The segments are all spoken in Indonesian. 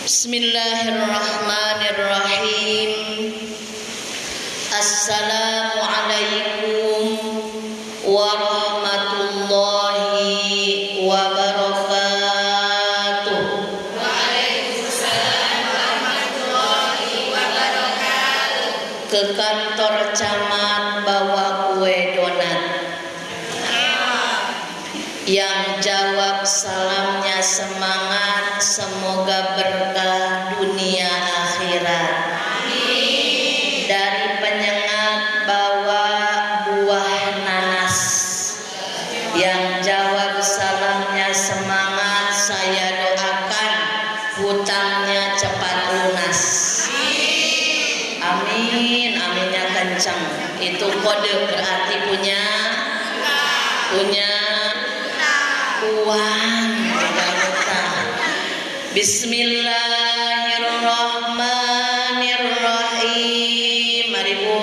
Bismillahirrahmanirrahim. Assalamualaikum warahmatullahi wabarakatuh. Waalaikumsalam warahmatullahi wabarakatuh. Ke kantor camat bawa kue donat. Yang jawab salamnya semangat, semoga berkah dunia akhirat. Amin. Dari penyengat bawa buah nanas. Yang jawab salamnya semangat, saya doakan hutangnya cepat lunas. Amin, aminnya kencang. Itu kode berarti punya uang. Bismillahirrahmanirrahim. Mari Bu.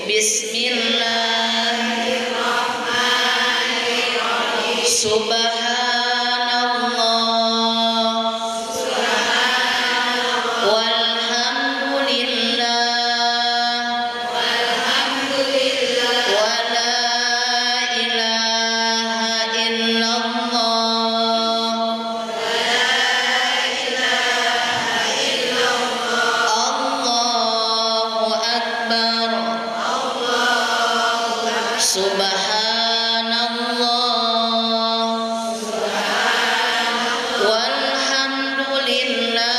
Bismillahirrahmanirrahim. Subhanallah. Walhamdulillah. Wala ilaha illallah. Allahu akbar. Subhanallah. Walhamdulillah.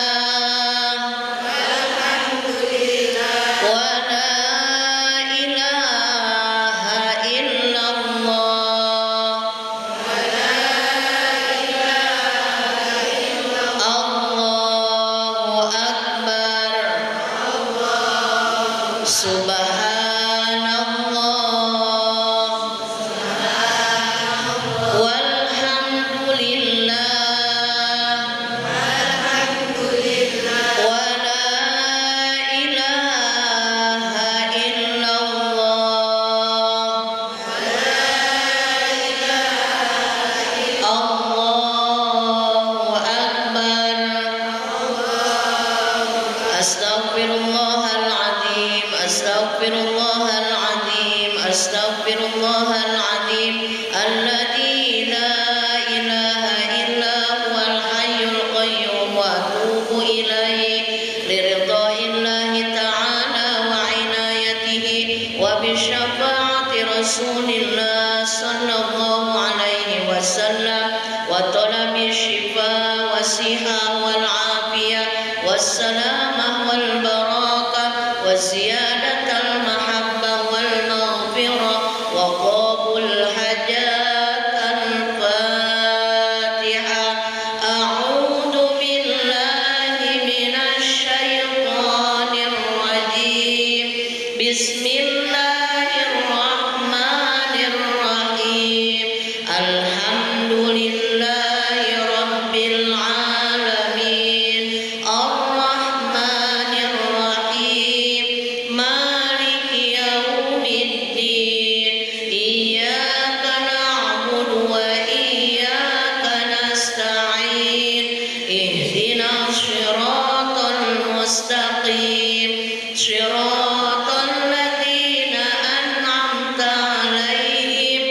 Wala ilaha illallah. Allahu akbar. Subhanallah. Walhamdulillah. Wala ilaha illallah. Allahu akbar. Astaghfirullahaladzim. Astaghfirullahaladzim. Astaghfirullahaladzim. Alladzi la ilaha illa huwal hayyul qayyum wa atubu ilaihi liridha'illahi ta'ala wa inayatihi wa bisyafaati rasulillah sallallahu alaihi wasallam wa talabi syifa wa siha wal afiyah wassalamah wal barakah wa ziyadatal mahabbah wal maghfirah wa qabul hajat al-fatihah. A'udzu billahi minasy syaithanir rajim. Bismillahirrahmanirrahim. Alhamdulillahi rabbil alamin. Ar-Rahmanir Rahim. Maliki yaumiddin. Iyyaka na'budu wa iyyaka nasta'in. Ihdinas shiratal mustaqim. Shiratal ladzina an'amta 'alaihim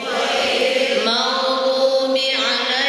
ghairil maghdubi 'alaihim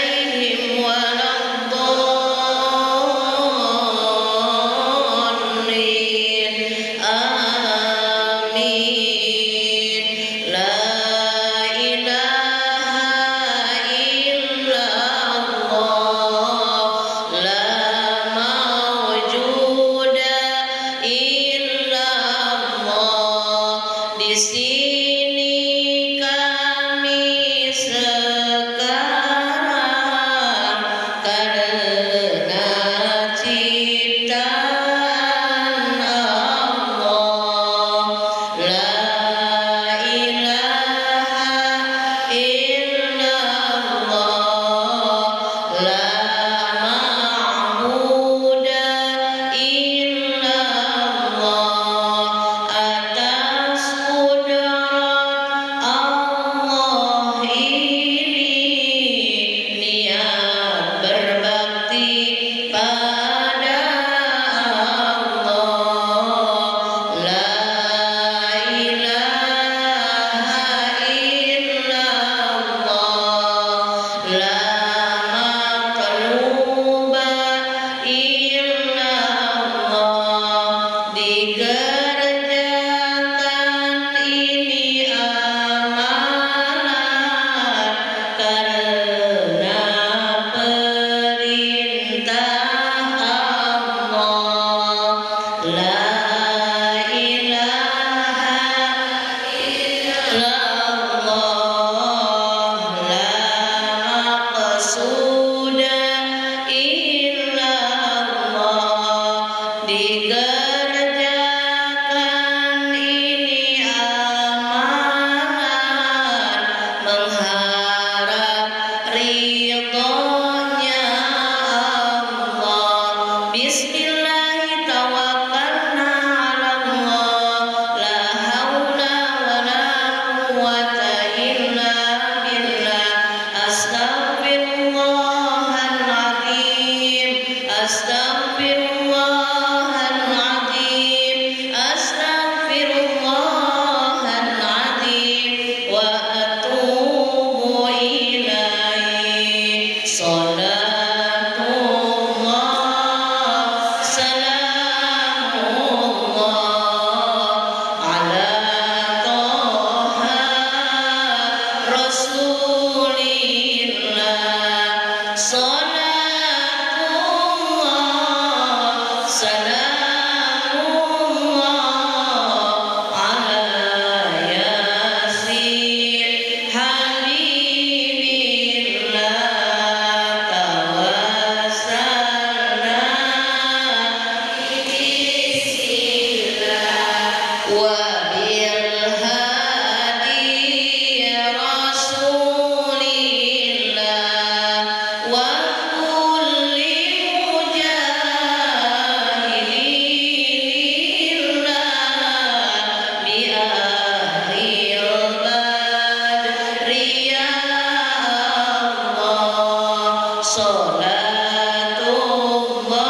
sudah illallah dikerjakan ini amalan mengharap ridhonya Allah. Bismillah tawakkalna ala Allah la haula wala quwwata illa billah. Astaghfirullahaladzim, astaghfirullahaladzim, astaghfirullahaladzim wa atubu ilaihi. Salatullah salamullah ala toha Rasulillah. Salatullah salamullah ala yasin habibillah. Tawassalna wa bil hadi Rasulillah wa kulli mujahidillah bi ahlil badri ya Allah. Salatullah ala toha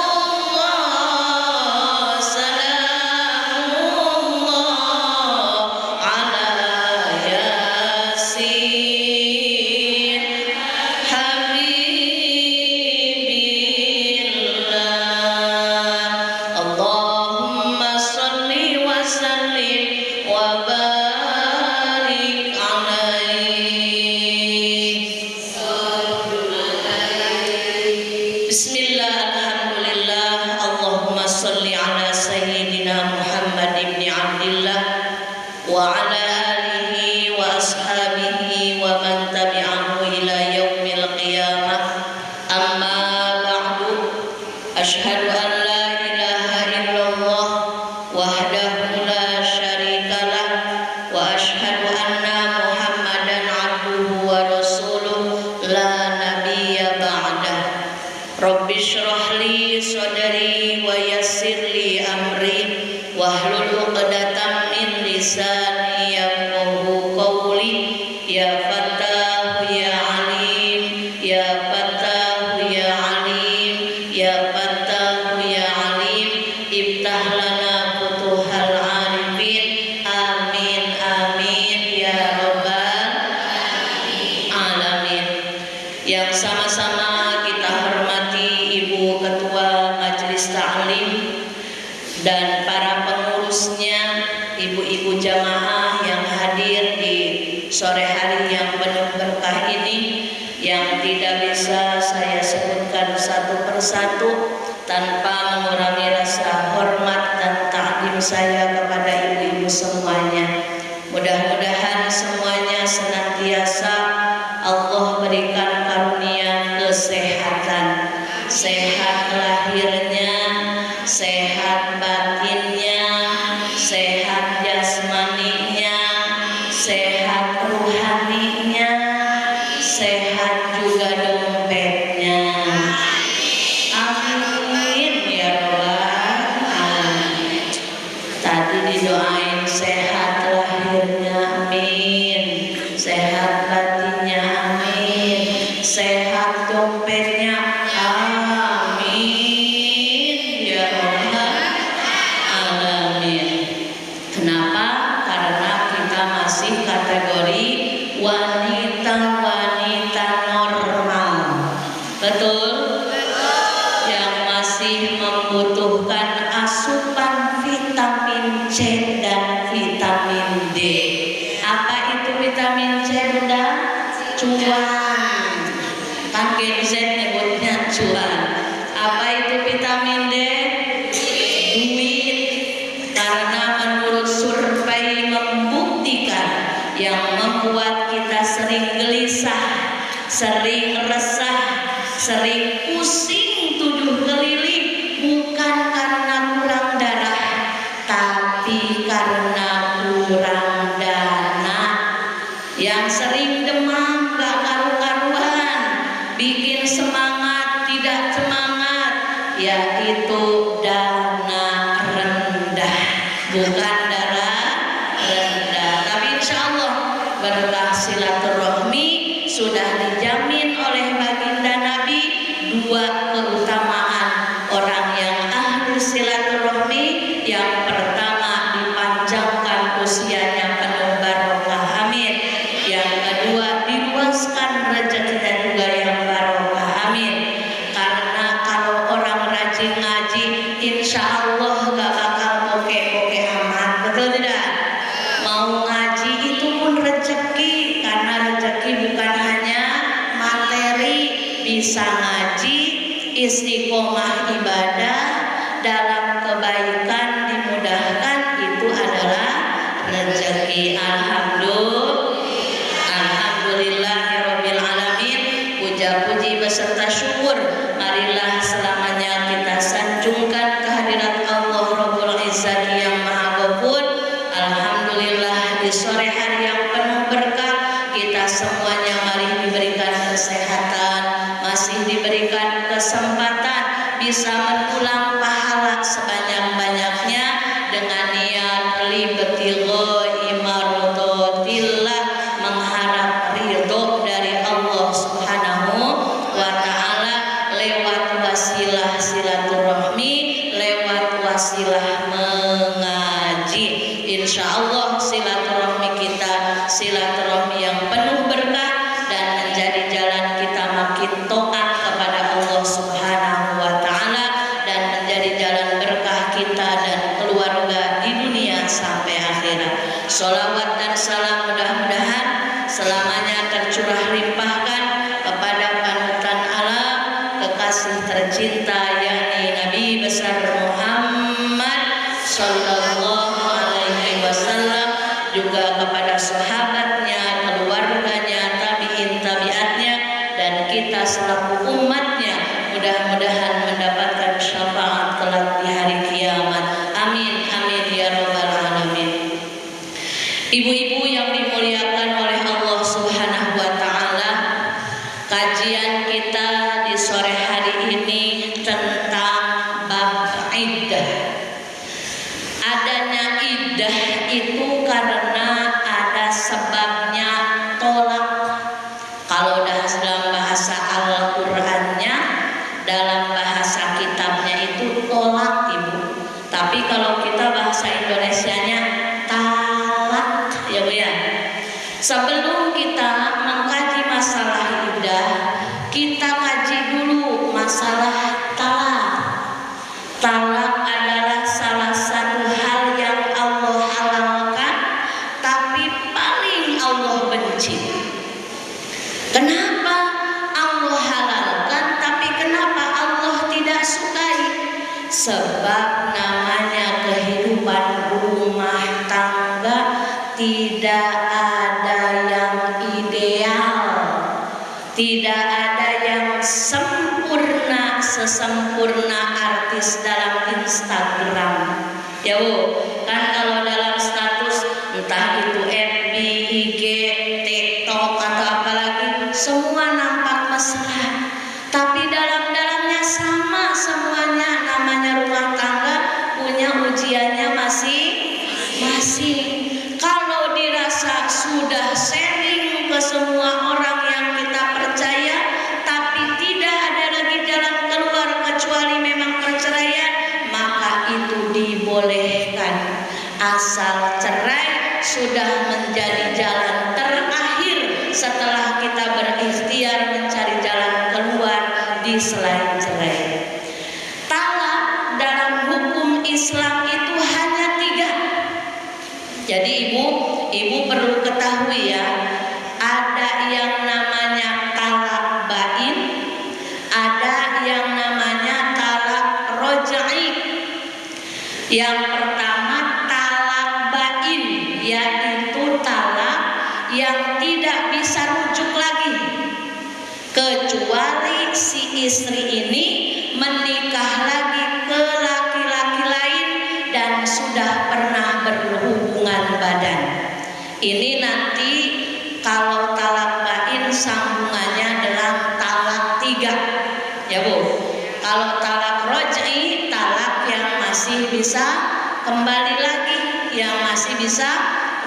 Salatullah salamullah ala yasin habibillah. Allahumma salli wa sallim wa barik alaihi. Bismillah, alhamdulillah, Allahumma salli ala sayyidina Muhammad ibn Abdillah wa ala alihi wa ashabihi wa man tabi'ahu ila yaumil qiyamah. Amma ba'du, ashhadu an la ilaha illallah wahdahu la syarikalah wa ashhadu anna Muhammadan abduhu wa rasuluh la nabiyya ba'dah. Rabbi shrah li sadri wa yassir li amri wahlul 'uqdatam min lisani yafqahu qawli. Ya Fattah ya Alim, ya Fattah ya Alim, ya Fattah ya Alim, iftah lana futuhal arifin. Amin amin ya rabbal alamin. Yang sama-sama kita hormati Ibu Ketua Majelis Ta'lim dan para pengurusnya, ibu-ibu jamaah yang hadir di sore hari yang penuh berkah ini, yang tidak bisa saya sebutkan satu persatu tanpa mengurangi rasa hormat dan takdim saya kepada ibu-ibu semuanya. Mudah-mudahan semuanya senantiasa Allah berikan karunia kesehatan, sehat lahirnya, sehat batinnya, sehat jasmaninya, sehat ruhaninya, sehat juga dompetnya. Amin ya rabbal alamin. Tadi didoain sehat lahirnya, amin. Sehat batinnya, amin. Sehat dompetnya, amin ya rabbal alamin. Kenapa? Karena kita masih kategori wanita-wanita normal. Betul? Yang masih membutuhkan asupan vitamin C dan vitamin D. Apa itu vitamin C, Bunda? Cuan. Kan Gen Z nyebutnya cuan. Apa itu vitamin D? Duit. Karena menurut survei membuktikan yang membuat kita sering gelisah, sering resah, sering pusing 7 keliling bukan karena kurang darah, tapi karena kurang dana. Yang sering demam gak karu-karuan, bikin semangat tidak semangat, yaitu dana rendah, bukan darah rendah. Tapi insya Allah berkah silaturahmi sudah dijamin oleh baginda Nabi 2 keutamaan orang yang ahli silaturahmi. Yang pertama, dipanjangkan usianya penuh barokah, amin. Yang kedua, diluaskan rezekinya juga yang barokah, amin. Karena kalau orang rajin ngaji, insya Allah gak bakal bokeh-bokeh amat, betul tidak? Mau ngaji itu pun rezeki, karena rezeki bukan hanya materi. Bisa ngaji, istiqomah ibadah, dalam kebaikan dimudahkan, itu adalah rezeki. Alhamdulillahirabbil alamin. Puja-puji beserta syukur marilah selamanya kita sanjungkan kehadirat Allah Rabbul Izzati yang Maha Ghafur. Alhamdulillah, di sore hari yang penuh berkah, kita semuanya mari diberikan kesehatan, masih diberikan kesempatan bisa mengulang pahala sebanyak-banyaknya dengan niat libtigha'i mardatillah, mengharap ridho dari Allah Subhanahu wa taala lewat wasilah silaturahmi, lewat wasilah mengaji. Insya Allah silaturahmi kita silaturahmi yang penuh berkah dan menjadi jalan kita makin taat kepada Allah Subhanahu wa taala, dan menjadi jalan berkah kita dan keluarga di dunia sampai akhirat. Sholawat dan salam mudah-mudahan selamanya tercurah limpahkan kepada panutan alam, kekasih tercinta yakni Nabi besar Muhammad sallallahu alaihi wasallam, juga kepada sahabatnya, keluarganya, tabi'in tabi'atnya, dan kita selaku umatnya mudah-mudahan mendapatkan syafaat kelak di hari kiamat. Amin amin ya rabbal alamin. Ibu-ibu yang dimuliakan oleh Allah Subhanahu wa taala, kajian kita di sore hari ini tentang bab iddah. Adanya iddah itu karena ada sebabnya tolak. Kalau dalam bahasa Al-Qur'annya, dalam bahasa kitabnya itu tolak, Ibu. Tapi kalau kita bahasa Indonesianya talak, ya Bu ya. Sebelum kita mengkaji masalah iddah, kita kaji dulu masalah talak. Talak adalah salah satu hal yang Allah halalkan, tapi paling Allah benci. Kenapa Allah halalkan, tapi kenapa Allah tidak sukai? Sebab namanya kehidupan rumah tangga tidak ada yang ideal, tidak ada yang sempurna sesempurna artis dalam Instagram. Ya Bu, kan kalau dalam status entah itu FB, IG, TikTok atau apalagi, semua nampak mesra, tapi dalam-dalamnya sama semuanya. Namanya rumah tangga punya ujiannya masing-masing. Kalau dirasa sudah sharing ke semua orang yang kita percaya, tapi tidak ada lagi jalan keluar kecuali memang perceraian, maka itu dibolehkan. Asal cerai sudah menjadi jalan terakhir setelah kita berikhtiar mencari jalan keluar di selain cerai. Talak dalam hukum Islam itu hanya 3. Jadi ibu perlu ketahui ya, ada yang namanya talak bain, ada yang namanya talak roj'i. Yang pertama talak bain, yaitu talak yang tidak bisa rujuk lagi, kecuali si istri ini menikah lagi ke laki-laki lain dan sudah pernah berhubungan badan. Ini nanti kalau talak bain sambungannya adalah talak 3, ya Bu. Kalau talak roj'i, talak yang masih bisa kembali lagi, yang masih bisa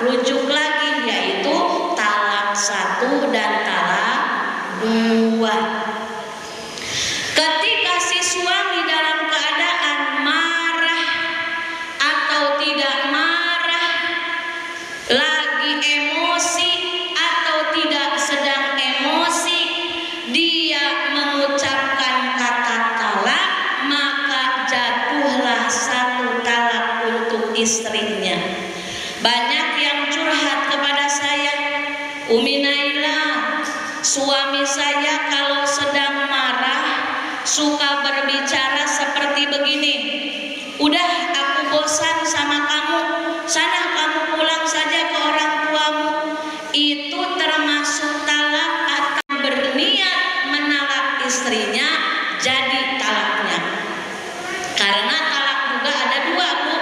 rujuk lagi, yaitu talak 1 dan talak 2. Ketika si suami dalam keadaan marah atau tidak marah, lagi emosi atau tidak sedang emosi, dia mengucapkan kata talak, maka jatuhlah 1 talak untuk istrinya. Banyak yang curhat kepada saya, Umi Naila, suami saya kalau sedang marah suka berbicara seperti begini, udah aku bosan sama kamu, sana kamu pulang saja ke orang tuamu. Itu termasuk talak atau berniat menalak istrinya jadi talaknya. Karena talak juga ada 2 Bu,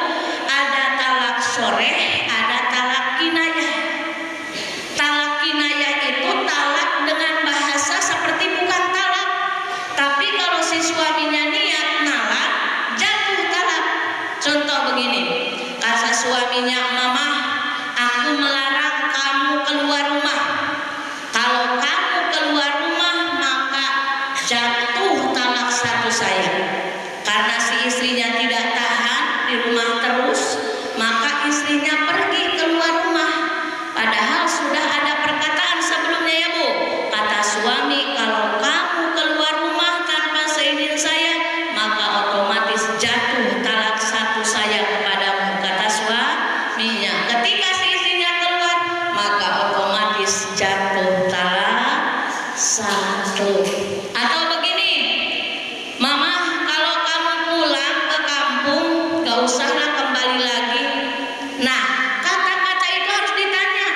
ada talak soreh, ada talak kinayah. Talak kinayah itu talak dengan bahasa seperti bukan talak, tapi kalau si suaminya niat nalak, jatuh talak. Contoh begini, kata suaminya, mama, aku melarang kamu keluar rumah. Kalau kamu keluar rumah, maka jatuh talak 1 saya. Karena si istrinya tidak tahan di rumah terus, maka istrinya pergi keluar rumah. Padahal sudah ada perkataan sebelumnya, ya Bu. Kata suami, kalau kamu keluar rumah tanpa seizin saya, maka otomatis jatuh talak 1 saya kepadamu, kata suaminya. Ketika si istrinya keluar, maka otomatis jatuh talak 1. Atau begini, mama, kalau kamu pulang ke kampung, gak usahlah kembali lagi. Nah, kata-kata itu harus ditanya.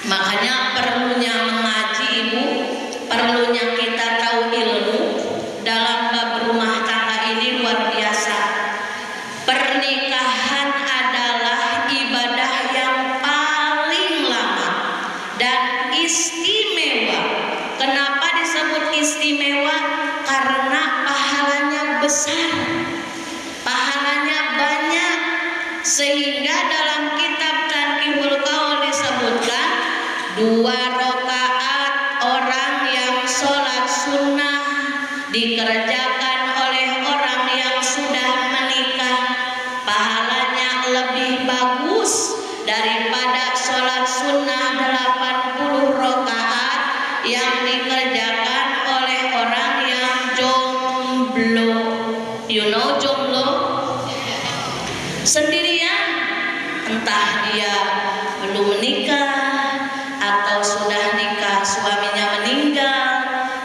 Makanya perlunya mengaji, Ibu, perlunya kita tahu ilmu dalam bab rumah tangga ini luar biasa. Pernikahan adalah ibadah yang paling lama dan istimewa. Kenapa disebut istimewa? Karena pahalanya besar, pahalanya banyak. Sehingga dalam kitab Tanqihul Qaul disebutkan 2 rakaat orang yang sholat sunnah dikerjakan oleh orang yang sudah menikah, pahalanya lebih bagus daripada sholat sunnah 80 rakaat yang dikerjakan oleh orang yang jomblo. You know jomblo? Sendirian, entah dia belum menikah atau sudah nikah suaminya meninggal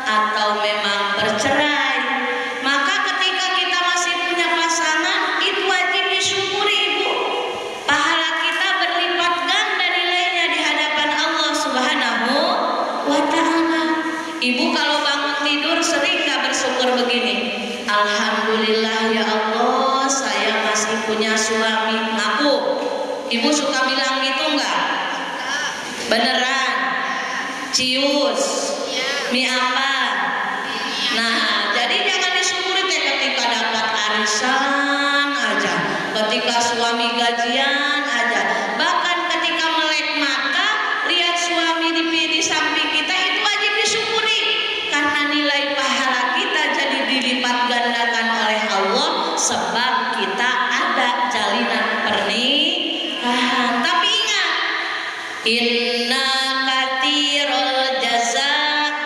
atau memang bercerai. Maka ketika kita masih punya pasangan, itu wajib disyukuri, Ibu. Pahala kita berlipat ganda nilainya di hadapan Allah Subhanahu wa Ta'ala. Ibu kalau bangun tidur sering gak bersyukur begini, alhamdulillah ya Allah, saya masih punya suami. Ngaku, Ibu suka bilang gitu enggak? Beneran? Cius? Mie apa? Nah, jadi jangan disyukuri ketika dapat arisan aja, ketika suami gajian aja, bahkan ketika melek mata lihat suami di samping kita, itu wajib disyukuri karena nilai pahala kita jadi dilipat gandakan oleh Allah sebab kita ada jalinan pernikahan. Tapi ingat, inna katsirul jaza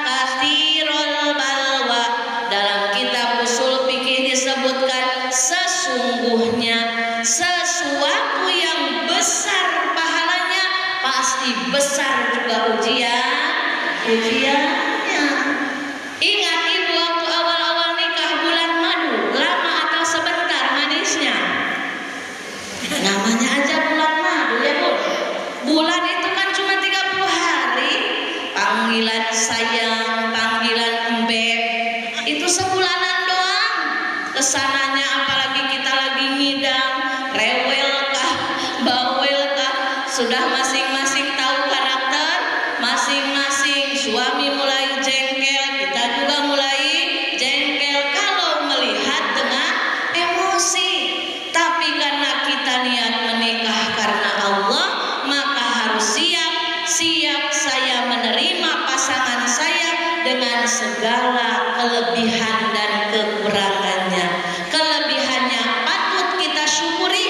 katsirul balwa. Dalam kitab usul fikih disebutkan, sesungguhnya sesuatu yang besar pahalanya pasti besar juga ujiannya. Ingat Ibu, waktu awal-awal nikah itu sebulanan doang. Kesananya apalagi kita lagi ngidam, rewel kah, bawel kah, sudah masing-masing tahu karakter masing-masing. Suami mulai jengkel, kita juga mulai jengkel kalau melihat dengan emosi. Tapi karena kita niat menikah karena Allah, maka harus siap saya menerima pasangan saya dengan segala kelebihan dan kekurangannya. Kelebihannya patut kita syukuri,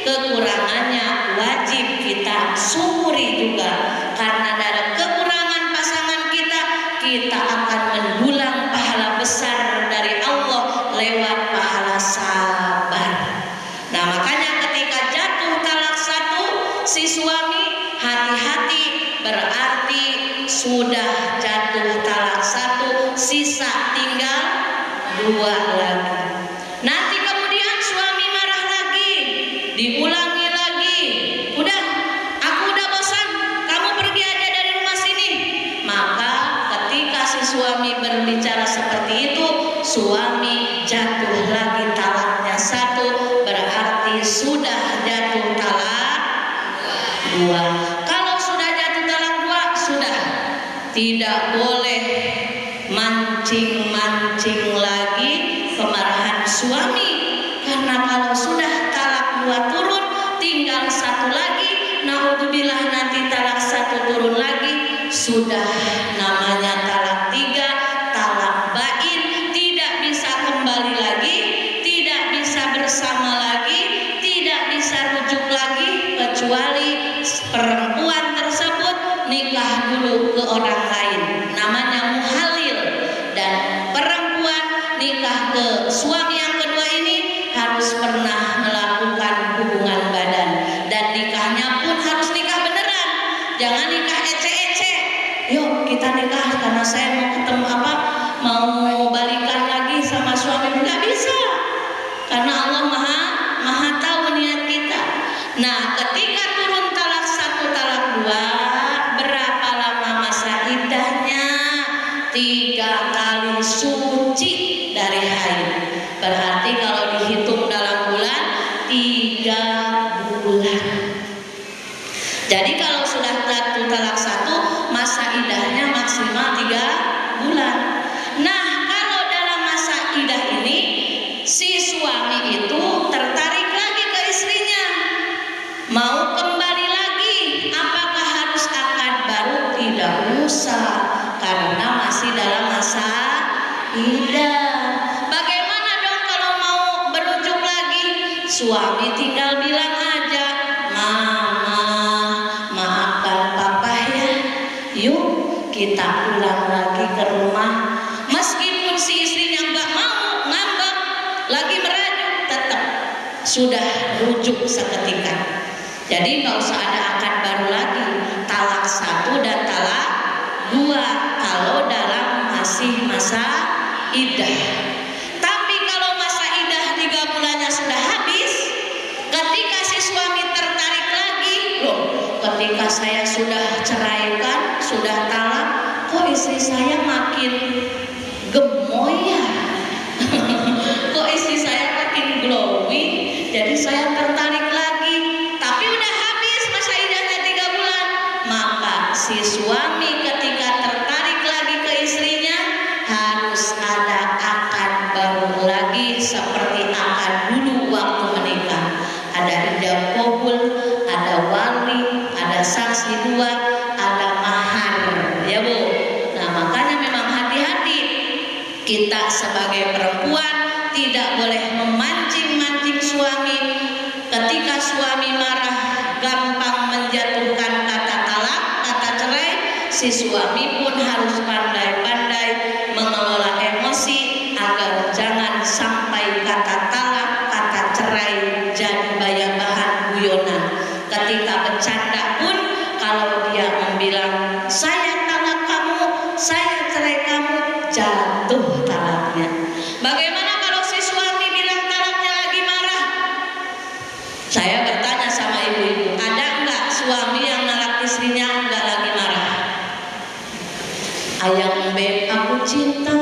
kekurangannya wajib kita syukuri juga. Karena dari kekurangan pasangan kita akan mendulang pahala besar dari Allah lewat pahala sabar. Nah, makanya ketika jatuh talak satu si suami, hati-hati, berarti sudah jatuh talak satu, sisa tinggal 2 lagi. Nanti kemudian suami marah lagi, diulangi lagi, udah, aku udah bosan, kamu pergi aja dari rumah sini. Maka ketika si suami berbicara seperti itu, suami jatuh lagi talaknya 1, berarti sudah jatuh talak 2. Kalau sudah jatuh talak 2, sudah tidak boleh mancing-mancing lagi kemarahan suami. Karena kalau sudah talak 2 turun, tinggal 1 lagi, naudzubillah nanti talak 1 turun lagi, sudah namanya talak 3, talak bain, tidak bisa kembali lagi, tidak bisa bersama lagi, tidak bisa rujuk lagi, kecuali perempuan tersebut nikah dulu ke orang lain, namanya muhalil. Dan perempuan nikah ke suami yang kedua ini harus pernah melakukan hubungan badan, dan nikahnya pun harus nikah beneran, jangan nikah ece-ece. Yuk kita nikah karena saya mau ketemu mau balikan lagi sama suami, nggak bisa, karena Allah maha tahu niat kita. Nah, ketika turun talak 1 talak 2, berapa lama masa iddahnya? 3 kali suci dari haid. Berarti kalau dihitung dalam bulan 3 bulan. Jadi kalau sudah jatuh talak 1, masa iddahnya maksimal 3 bulan. Nah, kalau dalam masa iddah ini si suami itu tertarik lagi ke istrinya, mau kembali lagi, apakah harus akad baru? Tidak usah, karena masih dalam masa iddah. Bagaimana dong kalau mau berujuk lagi? Suami tinggal bilang aja, Mama, maafkan papa ya, yuk kita pulang lagi ke rumah. Meskipun si istrinya nggak mau, ngambek, lagi merajuk, tetap sudah rujuk seketika. Jadi nggak usah ada akad baru lagi, talak 1 dan talak 2 kalau dalam masih masa iddah. Tapi kalau masa iddah 3 bulannya sudah habis, ketika si suami tertarik lagi, loh, ketika saya sudah ceraikan, sudah talak, kok istri saya makin gemoy ya? Kok istri saya makin glowing? Jadi saya tertarik lagi. Tapi udah habis masa iddahnya 3 bulan. Maka si suami ketika tertarik lagi ke istrinya, harus ada akad baru lagi seperti akad dulu waktu menikah. Ada ijab qabul, ada wali, ada saksi 2, ada mahar, ya Bu. Nah, makanya memang hati-hati kita sebagai perempuan, tidak boleh memancing-mancing suami. Ketika suami marah, gampang menjatuhkan kata talak, kata cerai, si suami pun harus pandai-pandai mengelola emosi agar jangan sampai kata talak, kata cerai jadi bahan guyonan. Ketika bercanda pun, kalau dia membilang saya talak kamu, saya cerai kamu, jatuh talaknya. Bagaimana kalau si suami bilang talaknya lagi marah? Saya bertanya sama ibu-ibu, ada enggak suami yang nalak istrinya enggak lagi marah? Ayang beb, aku cinta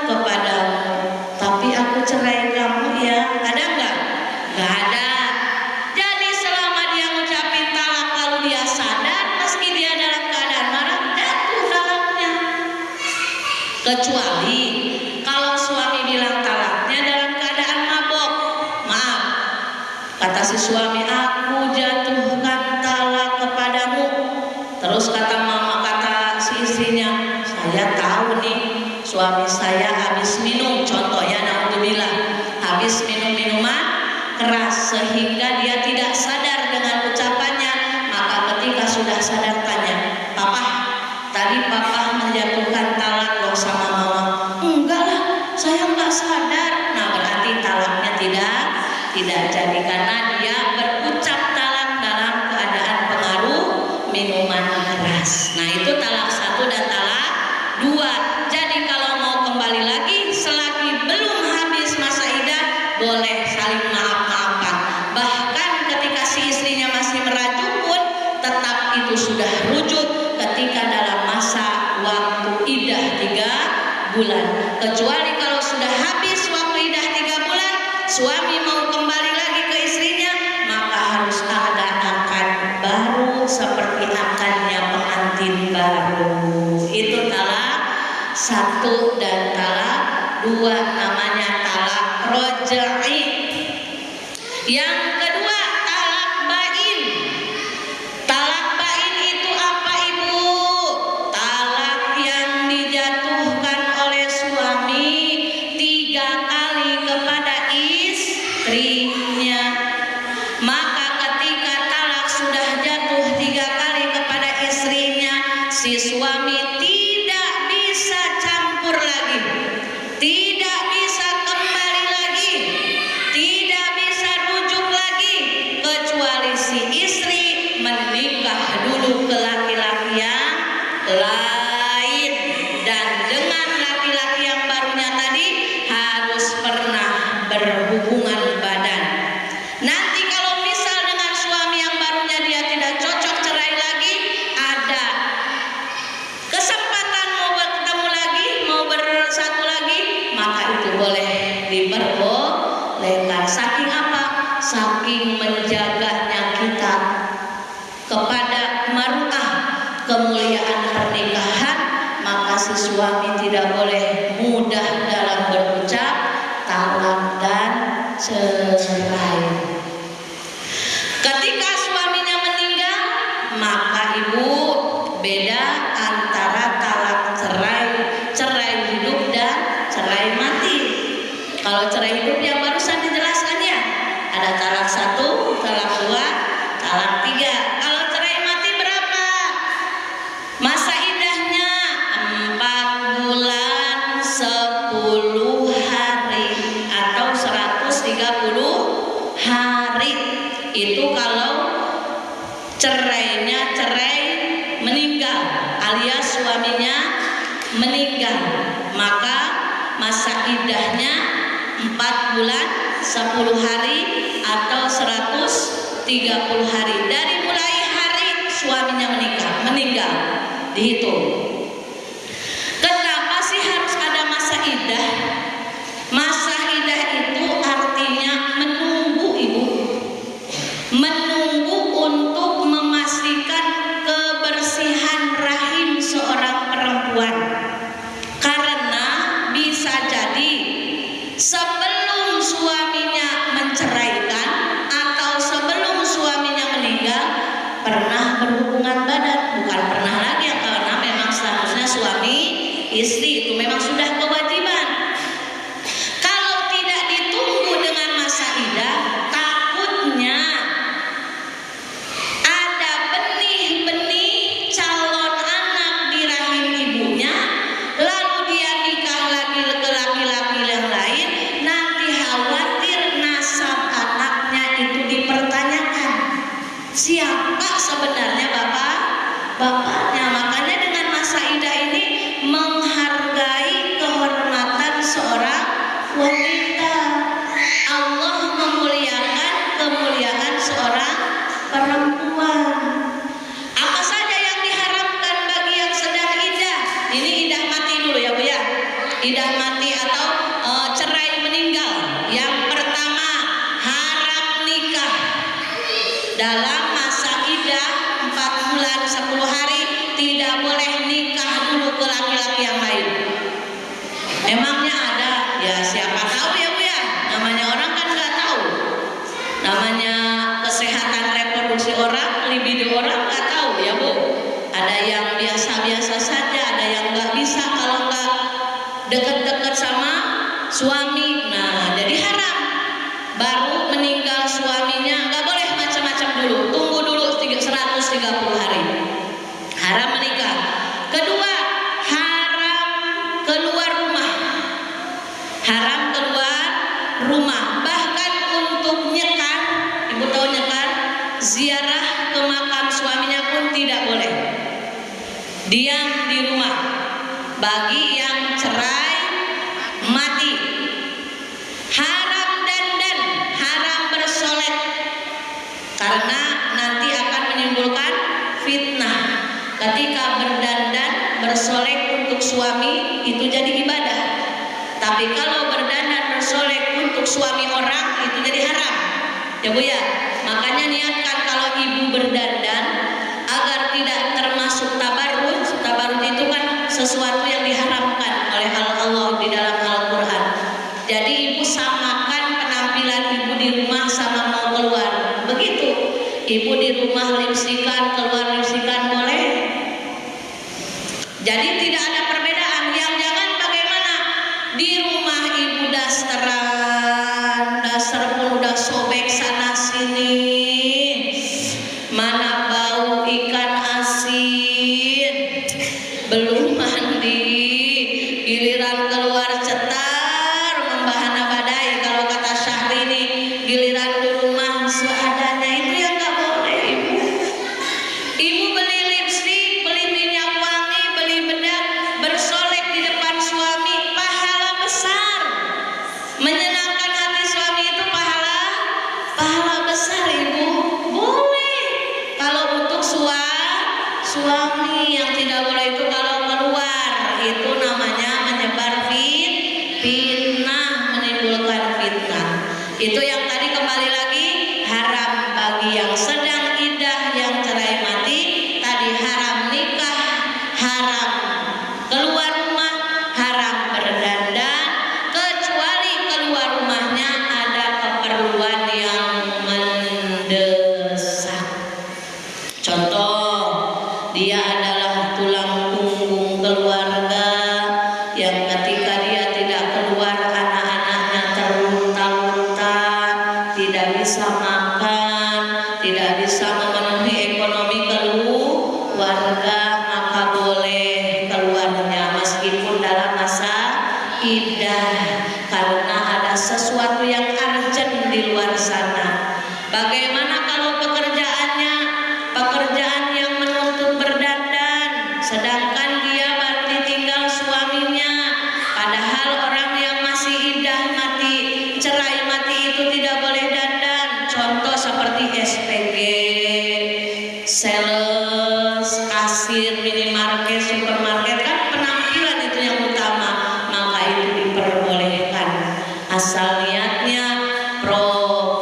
kepadamu, si suami, aku jatuhkan talak kepadamu. Terus kata si istrinya, saya tahu nih suami saya habis minum, contoh ya, naudzubillah, habis minum minuman keras sehingga dia tidak sadar dengan ucapannya. Maka ketika sudah sadar tanya, papa, tadi papa menjatuhkan talak loh sama mama. Enggak lah, saya enggak sadar. Nah berarti talaknya tidak jadi karena dia berucap talak dalam keadaan pengaruh minuman keras. Nah itu talak 1 dan talak 2. Jadi kalau mau kembali lagi selagi belum habis masa iddah, boleh saling maaf-maafan. Bahkan ketika si istrinya masih merajuk pun tetap itu sudah rujuk ketika dalam masa waktu iddah 3 bulan. Kecuali kalau sudah habis waktu iddah 3 bulan, suami mau kembali lagi ke istrinya, maka harus ada akad baru seperti akadnya pengantin baru. Itu talak 1 dan talak 2, namanya talak roj'i. Yang kedua talak bain. Talak bain itu apa ibu? Talak yang dijatuhkan oleh suami 3 kali kepada istrinya. Maka ketika talak sudah jatuh 3 kali kepada istrinya, si suami tidak bisa campur lagi, tidak bisa kembali lagi, tidak bisa rujuk lagi, kecuali si istri menikah dulu ke laki-laki yang lain, dan dengan laki-laki yang barunya tadi harus pernah berhubungan badan. Nanti kalau misal dengan suami yang barunya dia tidak cocok, cerai lagi, ada kesempatan mau bertemu lagi, mau bersatu lagi, maka itu boleh diperbolehkan. Saking apa? Saking menjaganya kita kepada maruah kemuliaan pernikahan, maka si suami tidak boleh mudah dalam berucap talak dan cerai. Ketika suaminya meninggal, maka ibu beda antara talak cerai hidup dan cerai mati. Kalau cerai hidup yang barusan dijelaskan ya, ada talak 1, talak 2, talak 3. Kalau cerai mati berapa? Masa iddahnya 4 bulan 10 hari atau 130 hari. Itu kalau cerainya cerai meninggal alias suaminya meninggal, maka masa iddahnya 4 bulan 10 hari atau 130 hari dari mulai hari suaminya meninggal dihitung. Kenapa sih harus ada masa iddah? Masa iddah itu artinya menunggu ibu, menunggu untuk memastikan kebersihan rahim seorang perempuan. Karena bisa jadi sebelum suaminya menceraikan atau sebelum suaminya meninggal pernah berhubungan badan, bukan pernah lagi karena memang statusnya suami istri, itu memang sudah kewajiban. Kalau tidak ditunggu dengan masa iddah, takutnya ada benih-benih calon anak di rahim ibunya, lalu dia nikah lagi ke laki-laki yang lain, nanti khawatir nasab anaknya itu dipertanyakan. Siapa sebenarnya bapaknya? Makanya dengan masa iddah ini menghargai kehormatan seorang wanita. Allah memuliakan kemuliaan seorang perempuan. Apa saja yang diharapkan bagi yang sedang iddah? Ini iddah mati dulu ya Bu ya. Iddah mati atau cerai meninggal. Yang pertama, haram nikah. Dalam masa iddah 4 bulan 10 hari tidak boleh nikah dulu ke laki-laki yang lain. Emangnya ada? Ya siapa tahu ya Bu ya. Namanya orang kan nggak tahu. Namanya suami. Nah, jadi haram. Baru meninggal suaminya, nggak boleh macam-macam dulu. Tunggu dulu 130 hari. Haram menikah. Kedua, haram keluar rumah. Haram keluar rumah. Bahkan untuk nyekar, ibu tahu nyekar, ziarah ke makam suaminya pun tidak boleh. Diam di rumah. Bagi yang cerai mati. Haram dandan, haram bersolek, karena nanti akan menimbulkan fitnah. Ketika berdandan bersolek untuk suami itu jadi ibadah. Tapi kalau berdandan bersolek untuk suami orang itu jadi haram. Ya Bu ya. Makanya niatkan kalau ibu berdandan agar tidak termasuk tabarruj. Tabarruj itu kan sesuatu yang diharamkan oleh Allah di dalam Al-Quran. Jadi ibu samakan penampilan ibu di rumah sama mau keluar. Begitu. Ibu di rumah lipstikan, keluar lipstikan boleh. Jadi tidak ada perbedaan. Yang jangan bagaimana di rumah ibu dasteran, dasar pun udah sobek sana sini. Mana bau ikan asin, belum mandi, giliran keluar cetar membahana badai. Kalau kata Syahrini, giliran di rumah seadanya, itu yang nggak boleh ibu. Ibu beli lipstik, beli minyak wangi, beli bedak, bersolek di depan suami, pahala besar. Menyenangkan hati suami itu pahala besar ibu. Boleh. Kalau untuk suami, yang tidak boleh itu kalau keluar, itu namanya menyebar fitnah, menimbulkan fitnah. Itu yang tadi kembali lagi haram bagi yang sedang iddah, yang cerai mati. Tadi haram nikah, haram keluar rumah, haram berdandan, kecuali keluar rumahnya ada keperluan yang mendesak. Contoh, dia adalah tulang punggung keluarga yang ketika dia tidak keluar anak-anaknya terlunta-lunta, tidak bisa makan, tidak bisa memenuhi ekonomi keluarga, maka boleh keluarnya meskipun dalam masa iddah, karena ada sesuatu yang urgent di luar sana. Bagaimana kalau pekerjaannya pekerjaan yang menuntut berdandan, sedangkan dia baru ditinggal suaminya, padahal orang yang masih iddah mati, cerai mati itu tidak boleh dandan. Contoh seperti SPG, sales, kasir, minimarket, supermarket, kan penampilan itu yang utama, maka itu diperbolehkan asal niatnya profesional,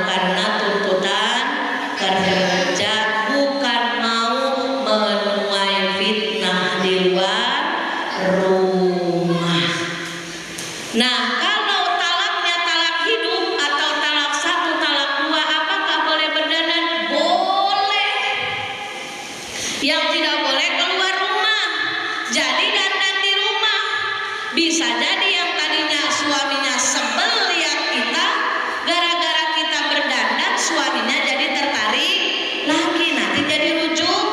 karena tuntutan kerja, bukan mau menuai fitnah di luar rumah. Nah, kalau talaknya talak hidup atau talak 1, talak 2, apakah boleh berdandan? Boleh. Yang tidak boleh keluar rumah. Jadi dandan di rumah. Bisa jadi yang tadinya suaminya sebel lihat kita, gara-gara kita berdandan suaminya jadi tertarik lagi, nanti jadi rujuk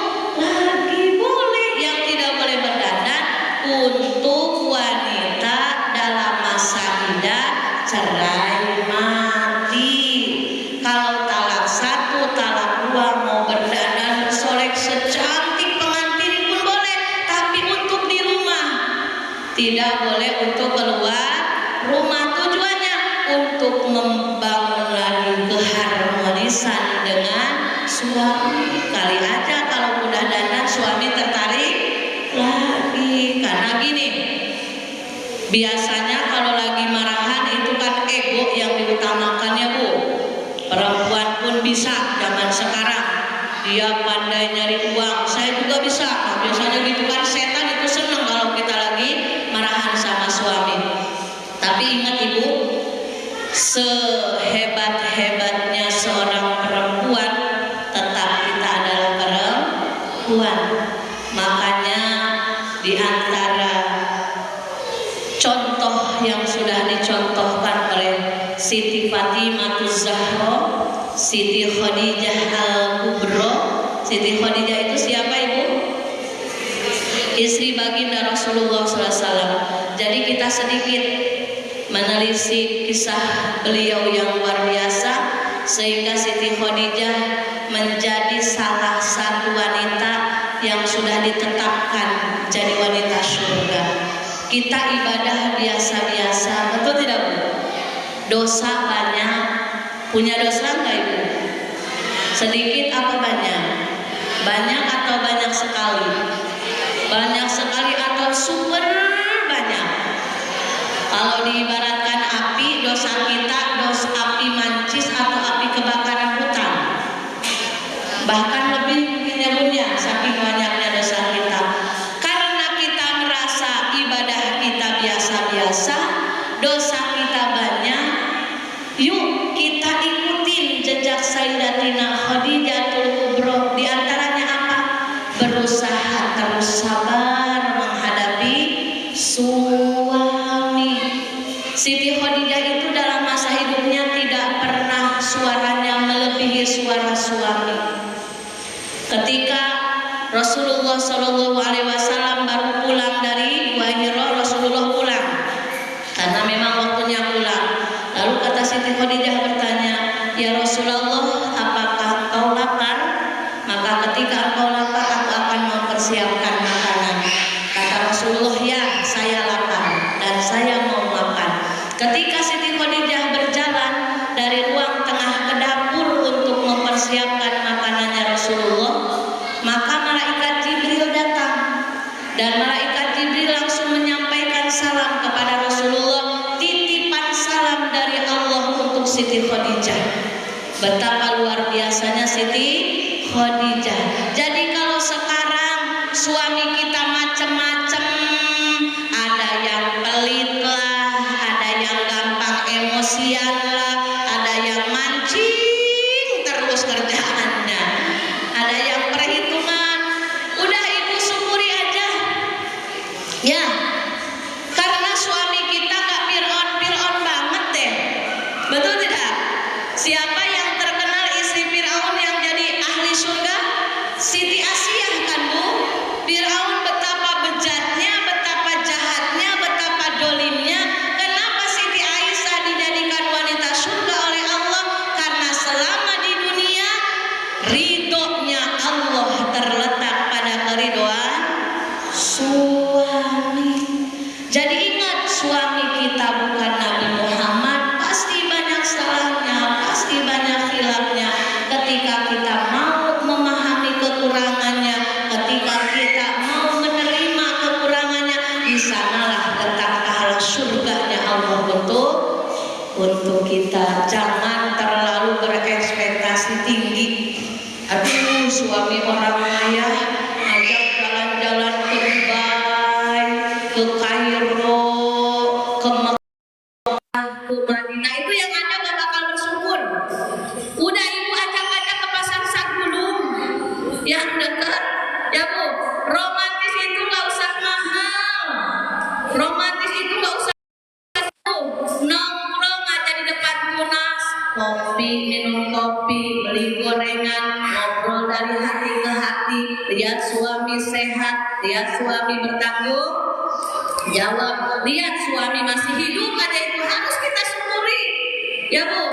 lagi. Boleh. Yang tidak boleh berdandan untuk wanita dalam masa iddah cerai mati. Kalau talak 1, talak 2 mau berdandan bersolek secantik pengantin pun boleh, tapi untuk di rumah. Tidak boleh untuk keluar rumah. Tujuannya untuk membangun lagi keharmonisan dengan suami. Kali aja kalau udah dandan suami tertarik lagi. Karena gini, biasanya kalau lagi marahan itu kan ego yang diutamakan ya Bu. Perempuan pun bisa zaman sekarang, dia pandai nyari uang, saya juga bisa. Nah, biasanya gitu kan, setan itu seneng kalau kita lagi marahan sama suami. Tapi ingat Ibu, sehebat-hebatnya seorang perempuan, tetap kita adalah perempuan. Makanya di antara contoh yang sudah dicontohkan oleh Siti Fatimah Zahra, Siti Khadijah Al-Kubra. Siti Khadijah itu siapa ibu? Istri baginda Rasulullah SAW. Jadi kita sedikit menelisik kisah beliau yang luar biasa, sehingga Siti Khadijah menjadi salah satu wanita yang sudah ditetapkan jadi wanita surga. Kita ibadah biasa-biasa, betul tidak Bu? Dosa banyak. Punya dosa enggak ibu? Sedikit apa banyak? Banyak atau banyak sekali? Banyak sekali atau super banyak? Kalau diibaratkan api, dosa kita, dosa api mancis atau api kebakaran hutan. Bahkan lebih mungkin ya Bunda, saking banyaknya dosa kita. Karena kita merasa ibadah kita biasa-biasa, dosa kita banyak, yuk kita ikutin jejak Sayyidatina Khadijatul Kubra. Di antaranya apa? Berusaha terus sabar menghadapi suami. Siti Khadijah itu dalam masa hidupnya tidak pernah suaranya melebihi suara suami. Ketika Rasulullah SAW baru pulang dari Gua Hira, Rasulullah pulang karena memang waktunya pulang. Lalu kata Siti Khadijah bertanya, ya Rasulullah, apakah engkau lapar? Maka ketika engkau lapar, aku akan mempersiapkan makanan. Kata Rasulullah, ya saya lapar dan saya mau makan. Ketika Siti Khadijah berjalan dari ruang tengah ke dapur untuk mempersiapkan makanannya Rasulullah, maka malaikat Jibril datang dan malaikat Jibril langsung menyampaikan salam kepada Rasulullah, titipan salam dari Allah untuk Siti Khadijah. Betapa luar biasanya Siti Khadijah. Jadi kalau sekarang suami kita macam-macam, ada yang pelit lah, ada yang gampang emosian lah, ada yang mancing terus kerjaannya, ada yang perhitungan. Udah ibu syukuri aja ya, karena suami kita gak Fir'aun banget deh, betul tidak? Siapa yang terkenal istri Fir'aun yang jadi ahli surga? Siti Asiyah kan Bu? Fir'aun betapa bejatnya, betapa jahatnya, betapa dolimnya. Kenapa Siti Aisyah dijadikan wanita surga oleh Allah? Karena selama di dunia ridhonya Allah terletak pada keridhoan suami. Jadi ingat, suami kita bukan Nabi Muhammad, pasti banyak salahnya, pasti banyak khilafnya. Ketika kita mau memahami kekurangannya, ketika kita mau menerima kekurangannya, di sanalah letak pahala surganya Allah untuk kita. Jangan terlalu berekspektasi tinggi. Aduh, suami orang kaya ajak jalan-jalan ke Dubai, ke Kairo, ke Mekah, ke Madinah, itu yang Anda gak bakal bersyukur. Udah ibu ajak-ajak ke pasar Sagulung yang dekat, ya Bu. Romantis itu gak usah mahal, romantis itu gak usah nongkrong aja di depan Monas, kopi, minum kopi, beli gorengan, ngobrol dari hati ke hati, lihat suami sehat, lihat suami bertanggung jawab, lihat suami masih hidup aja, itu harus kita syukuri ya Bu.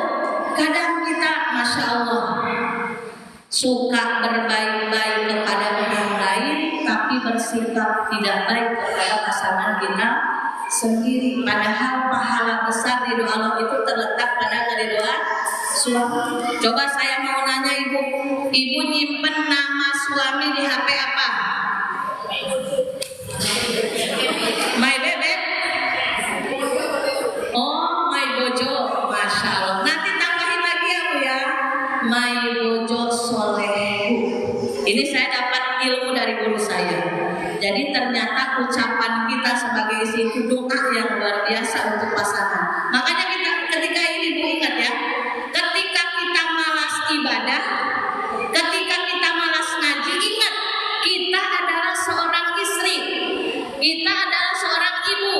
Kadang kita Masya Allah suka berbaik-baik kepada orang lain, tapi bersikap tidak baik kepada pasangan kita sendiri. Padahal pahala besar di doa Allah itu terletak pada keridhaan suami. Coba saya mau nanya ibu, ibu nyimpen nama suami di HP apa? My Bebek? Oh, My Bojo. Masya Allah. Nanti tambahin lagi ya Bu ya, My Bojo Solehu. Ini saya dapat ilmu dari guru saya. Jadi ternyata ucapan kita sebagai istri itu doa yang luar biasa untuk pasangan. Makanya kita ketika ini Bu ingat ya, ketika kita malas ibadah, ketika kita malas ngaji, ingat kita adalah seorang istri, kita adalah seorang ibu.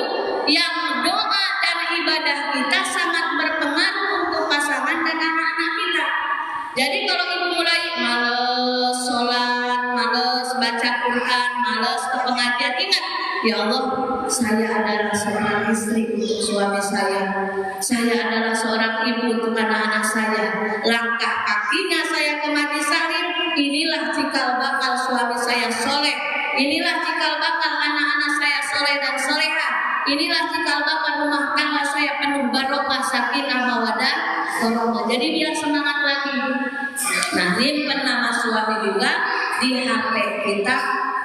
yang doa dan ibadah kita sangat berpengaruh untuk pasangan dan anak-anak kita. Jadi kalau ibu mulai males sholat, males baca Quran, males ke pengajian, ingat, ya Allah, saya adalah seorang istri untuk suami saya adalah seorang ibu untuk anak-anak saya. Langkah kakinya saya ke majlis taklim, inilah cikal bakal suami saya soleh, inilah cikal bakal anak-anak saya soleh dan solehah, inilah cikal bakal rumah tangga saya penuh barokah, sakinah, mawaddah, warahmah. Jadi biar semangat lagi. Nah, nyimpen nama suami juga di HP kita,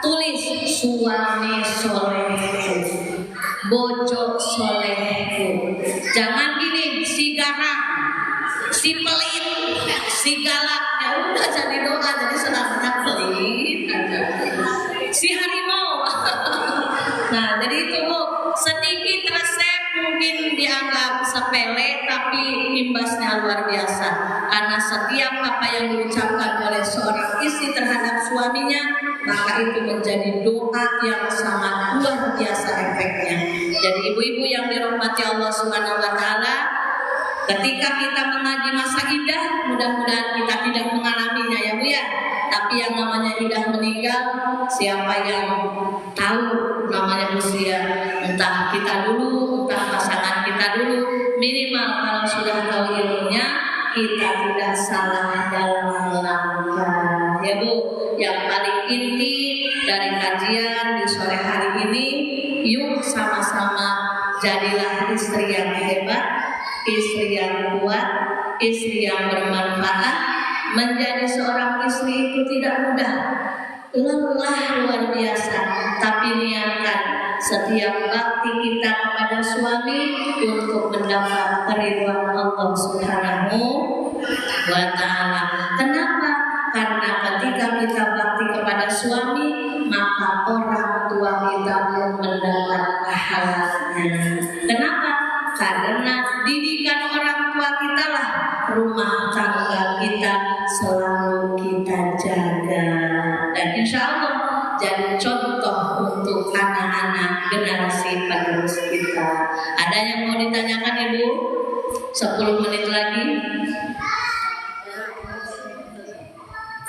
tulis suami solehu, bojo solehu. Jangan gini, si garang, si pelit, si galak, ya udah jadi doa, jadi senang-senang pelit aja. Si harimau. Nah, jadi itu Bu, sedikit resep mungkin dianggap sepele tapi imbasnya luar biasa. Karena setiap apa yang diucapkan oleh seorang istri terhadap suaminya, maka itu menjadi doa yang sangat luar biasa efeknya. Jadi ibu-ibu yang dirahmati Allah Subhanahu wa taala, ketika kita mengaji masa idah, mudah-mudahan kita tidak mengalaminya ya Bu ya. Tapi yang namanya idah meninggal, siapa yang tahu namanya usia? Entah kita dulu, entah pasangan kita dulu. Minimal kalau sudah tahu ilmunya, kita tidak salah dalam melangkah. Ya Bu, yang paling inti dari kajian di sore hari ini, yuk sama-sama jadilah istri yang hebat, istri yang kuat, istri yang bermanfaat. Menjadi seorang istri itu tidak mudah, lelah luar biasa. Tapi niatkan setiap bakti kita kepada suami untuk mendapat keridhaan Allah Subhanahu wa taala. Kenapa? Karena ketika kita bakti kepada suami, maka orang tua kita pun mendapat pahalanya. Kenapa? Karena didikan orang tua kita lah rumah tangga kita selalu kita jaga, dan insya Allah jadi contoh untuk anak-anak generasi penerus kita. Ada yang mau ditanyakan Ibu? 10 menit lagi.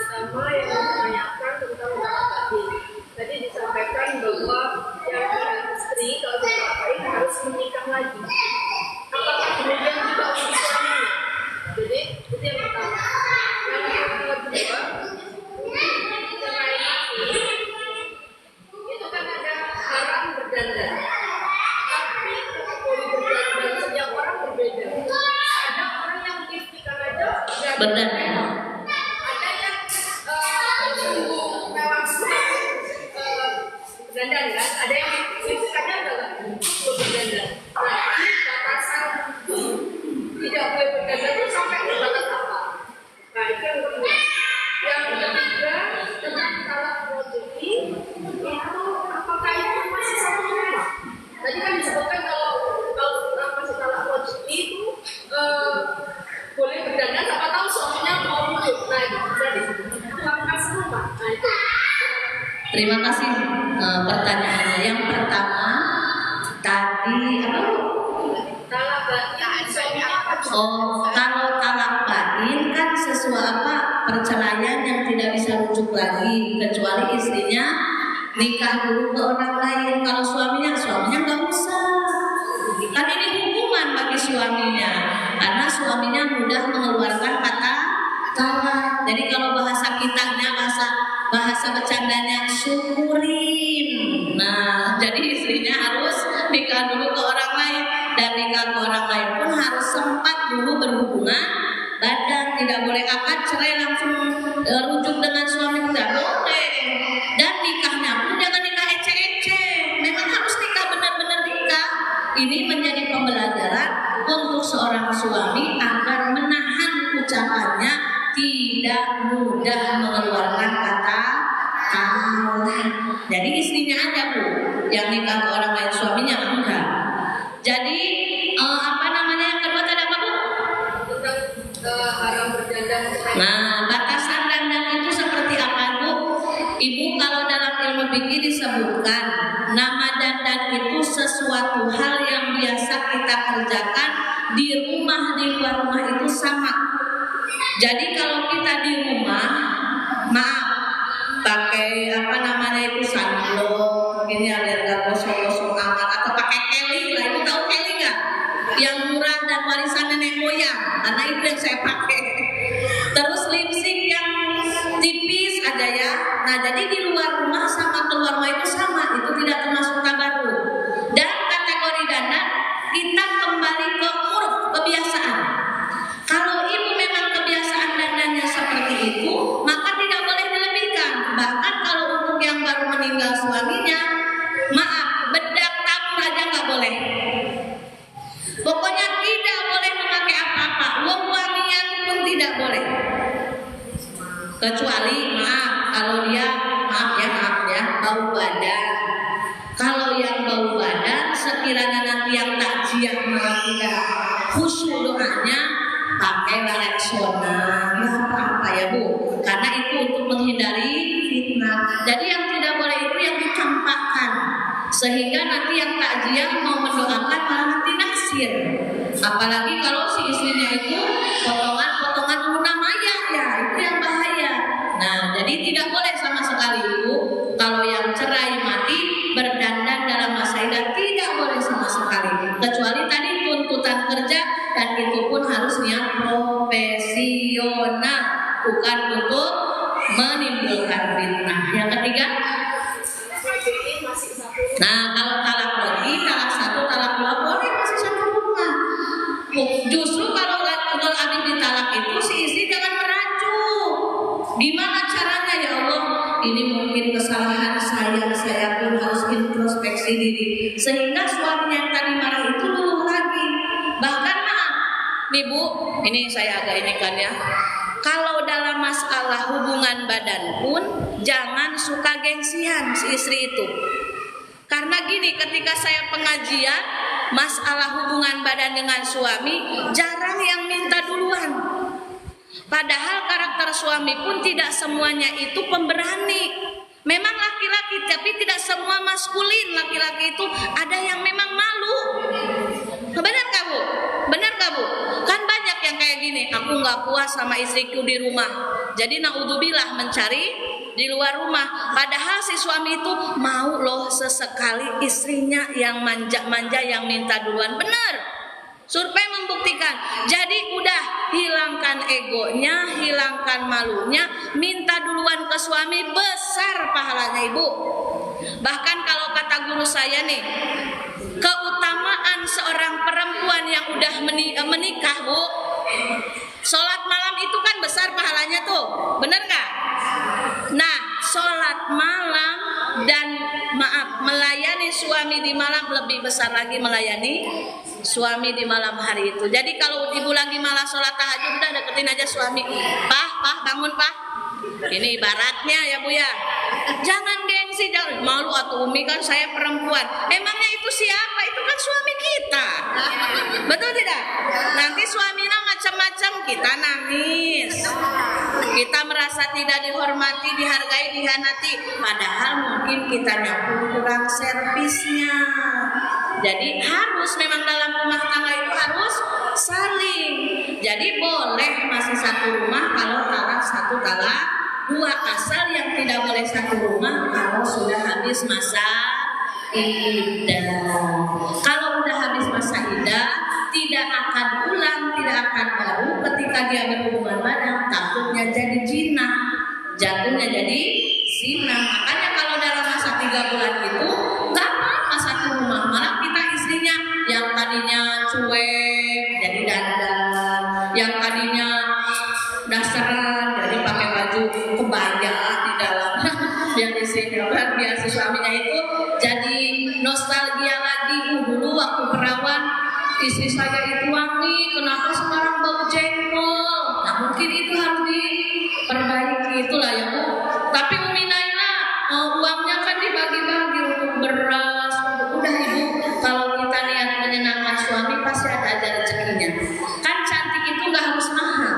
Pertama yang menanyakan tentang batin. Tadi disampaikan bahwa yang istri kalau dipakai harus menikah lagi. Apakah kemudian juga untuk suaminya? Jadi itu yang pertama. Yang kedua, mengenai itu kan ada haram berdandan. Tapi kategori berdandan setiap orang berbeda. Ada orang yang istiqam aja Berdandan. ada yang mewah berdandan kan, ada yang istiqamnya adalah berdandan. Nah, ini batasan tidak boleh berdandan itu sampai ke batas apa? Nah, itu yang kedua. Yang ketiga tentang talak rojuli, itu apakah itu masih satu rumah? Tadi kan disebutkan kalau masih talak rojuli itu boleh berdandan, siapa tahu suaminya mau rujuk. Nah, itu berarti apakah serumah? Nah, itu. Terima kasih pertanyaannya. Yang pertama tadi apa Bu? Talak batin suaminya apa? Kalau talak batin kan sesuatu perceraian yang tidak bisa rujuk lagi kecuali istrinya nikah dulu ke orang lain. Kalau suaminya nggak usah. Kan ini hukuman bagi suaminya karena suaminya mudah mengeluarkan kata talak. Jadi kalau bahasa kitanya bahasa bercandanya syukurin. Nah, jadi istrinya harus nikah dulu ke orang lain, dan nikah ke orang lain pun harus sempat dulu berhubungan badan. Tidak boleh akad cerai langsung rujuk dengan suami, tidak boleh. Dan nikahnya pun jangan nikah ece-ece, memang harus nikah benar-benar nikah. Ini menjadi pembelajaran untuk seorang suami agar menahan ucapannya, tidak mudah mengeluarkan kata talak. Jadi istrinya aja Bu yang nikah ke orang lain, suaminya enggak. Jadi yang kedua tadi apa Bu? Tentang haram berdandan. Nah, batasan dandan itu seperti apa Bu? Ibu, kalau dalam ilmu fikih disebutkan nama dandan itu sesuatu hal kita kerjakan di rumah, di luar rumah itu sama. Jadi kalau kita di rumah, maaf, pakai sunblock, ini agar gosong-gosong amat, atau pakai Kelly lah, itu tahu Kelly nggak? Yang murah dan warisan nenek moyang, karena itu yang saya pakai. Terus lipstick yang tipis aja ya. Nah jadi di luar rumah sama keluar rumah itu sama, itu tidak termasuk tabarruk. Dan kategori dandan kita kembali ke uruf, kebiasaan. Kalau ibu memang kebiasaan dandannya seperti itu, maka tidak boleh dilebihkan. Bahkan kalau untuk yang baru meninggal suaminya, maaf, bedak tabur aja nggak boleh. Pokoknya tidak boleh memakai apa-apa, wangian pun tidak boleh. Kecuali kalau dia maaf ya bau badan. Kalau yang bau badan, sekiranya nanti yang takziah malah tidak khusyuk doanya, pakai Rexona, apa ya Bu? Karena itu untuk menghindari fitnah. Jadi yang tidak boleh itu yang dicampakkan, sehingga nanti yang takziah mau mendoakan malah nanti naksir. Apalagi kalau si istrinya itu potongan luna maya, ya itu yang bahaya. Nah, jadi tidak boleh sama sekali Bu. Kalau yang cerai mati berdandan dalam masa idah tidak boleh sama sekali. Kecuali tadi tuntutan kerja, dan itu pun harus niat profesional, bukan untuk menimbulkan fitnah. Yang ketiga, nah kalau talak lagi, talak satu, talak dua boleh masih satu rumah. Justru kalau habis ditalak itu si istri jangan merajuk. Gimana caranya ya Allah? Ini mungkin kesalahan saya pun harus introspeksi diri. Sehingga suaminya yang tadi marah itu luluh lagi. Bahkan maaf, nih Bu, ini saya agak ini kan ya. Kalau dalam masalah hubungan badan pun jangan suka gengsian si istri itu. Karena gini, ketika saya pengajian masalah hubungan badan dengan suami, jarang yang minta duluan. Padahal karakter suami pun tidak semuanya itu pemberani. Memang laki-laki, tapi tidak semua maskulin. Laki-laki itu ada yang memang malu. Benar gak Bu? Benar gak Bu? Kan banyak yang kayak gini, aku gak puas sama istriku di rumah, jadi naudzubillah mencari di luar rumah. Padahal si suami itu mau loh sesekali istrinya yang manja-manja, yang minta duluan. Benar. Survei membuktikan. Jadi udah hilangkan egonya, hilangkan malunya, minta duluan ke suami, besar pahalanya Ibu. Bahkan kalau kata guru saya nih, keutamaan seorang perempuan yang udah menikah Bu, sholat malam itu kan besar pahalanya tuh, bener gak? Nah, sholat malam dan melayani suami di malam lebih besar lagi melayani suami di malam hari itu. Jadi kalau ibu lagi malah sholat tahajud, udah deketin aja suami. Pak, bangun Pak. Ini ibaratnya ya Bu ya. Jangan gengsi, jangan malu atau Umi kan saya perempuan. Emangnya itu siapa? Itu kan suami kita. Betul tidak? Nanti suaminya macam-macam, kita nangis. Kita merasa tidak dihormati, dihargai, dihianati. Padahal mungkin kitanya pun kurang servisnya. Jadi harus memang dalam rumah tangga itu harus saling. Jadi boleh masih satu rumah kalau talak satu, talak dua, asal yang tidak boleh satu rumah kalau sudah habis masa iddah. Kalau udah habis masa iddah, tidak akan ulang, tidak akan baru ketika dia berhubungan badan, takutnya jadi zina, jatuhnya jadi zina. Makanya kalau dalam masa 3 bulan itu nggak apa-apa satu rumah, malah kita istrinya yang tadinya cuek jadi dandan, yang tadinya dasaran jadi pakai baju kebaya di dalam, yang istrinya kan biasa suaminya itu jadi nostalgia lagi. Dulu waktu perawan istri saya itu wangi, kenapa sekarang bau jengkol? Nah mungkin itu harus diperbaiki, itulah ya Bu. Tapi Umi Naila uangnya kan dibagi-bagi untuk beras, udah Ibu. Kalau kita niat menyenangkan suami pasti ada rezekinya. Kan cantik itu nggak harus mahal,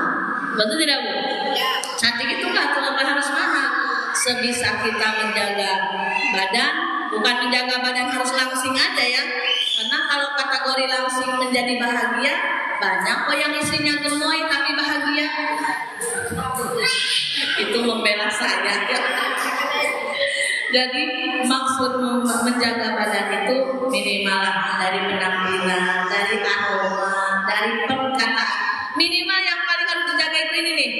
betul tidak Bu? Cantik itu nggak harus mahal. Sebisa kita menjaga badan, bukan menjaga badan harus langsing aja ya. Karena kalau kategori langsing menjadi bahagia, banyak kok yang istrinya gemoy tapi bahagia. Itu membela saya ya. Jadi maksud menjaga badan itu minimal dari penampilan, dari aroma, dari perkataan. Minimal yang paling harus dijaga itu ini nih,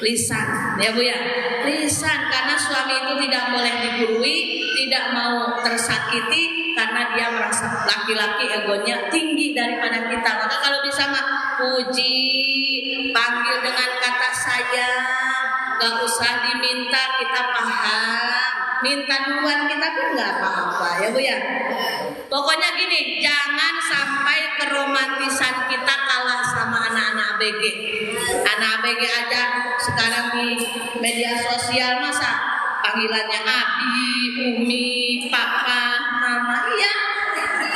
lisan, ya Bu ya, lisan, karena suami itu tidak boleh digurui, tidak mau tersakiti, karena dia merasa laki-laki egonya tinggi daripada kita. Maka kalau bisa mah puji, panggil dengan kata sayang, gak usah diminta, kita paham. Minta duluan kita kan gak apa-apa, ya Bu ya. Pokoknya gini, jangan sampai keromantisan kita kalah sama anak-anak ABG. Anak ABG aja sekarang di media sosial masa panggilannya Abi, Umi, Papa, Mama. Iya,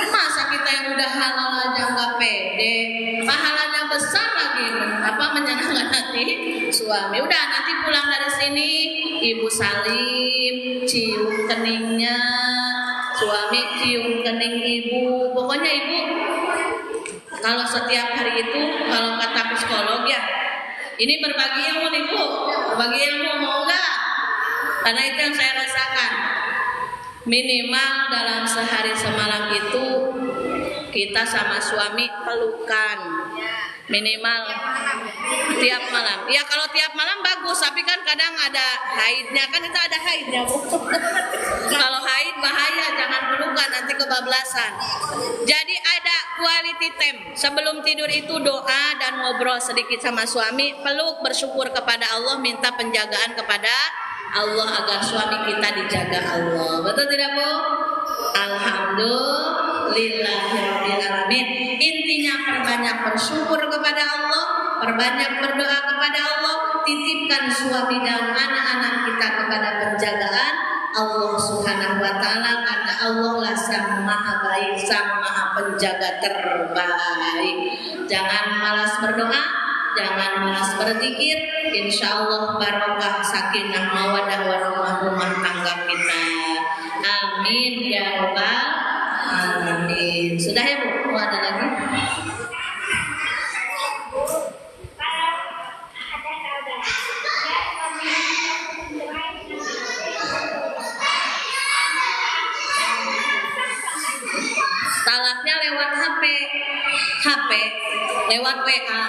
masa kita yang udah halal aja nggak pede, pahalanya besar lagi, menyenangkan hati suami. Udah nanti pulang dari sini, ibu salim, cium keningnya, suami cium kening ibu. Pokoknya ibu kalau setiap hari itu, kalau kata psikolog ya, ini berbagi ilmu nih Bu, berbagi ilmu, mau nggak? Karena itu yang saya rasakan. Minimal dalam sehari semalam itu kita sama suami pelukan. Minimal tiap malam. Ya kalau tiap malam bagus, tapi kan kadang ada haidnya, kan itu ada haidnya Bu. Kalau haid bahaya, jangan pelukan nanti kebablasan. Jadi ada quality time. Sebelum tidur itu doa dan ngobrol sedikit sama suami, peluk, bersyukur kepada Allah, minta penjagaan kepada Allah agar suami kita dijaga Allah. Betul tidak Bu? Alhamdulillahirrahmanirrahim. Intinya perbanyak bersyukur kepada Allah, perbanyak berdoa kepada Allah, titipkan suami dan anak-anak kita kepada penjagaan Allah Subhanahu wa Ta'ala, karena Allah lah sang maha baik, sang maha penjaga terbaik. Jangan malas berdoa, jangan malas berzikir. Insya Allah barokah, sakinah, mawadah, warahmah rumah tangga kita. Amin ya rabbal alamin. Sudah ya Bu? Mau ada lagi? Talaknya lewat HP, lewat WA.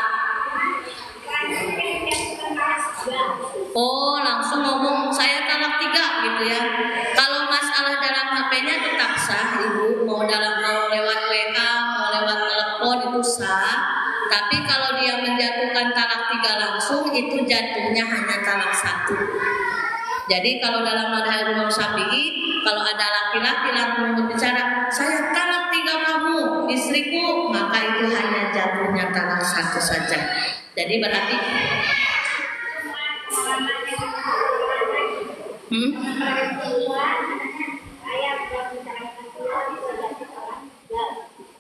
Oh, langsung ngomong saya talak 3 gitu ya. Kalau masalah dalam HP-nya tetap sah, Ibu. Mau lewat WA, mau lewat telepon itu sah. Tapi kalau dia menjatuhkan talak 3 langsung, itu jatuhnya hanya talak 1. Jadi kalau dalam madhab Imam Syafi'i, kalau ada laki-laki langsung berbicara, saya talak 3 kamu, istriku, maka itu hanya jatuhnya talak 1 saja. Jadi berarti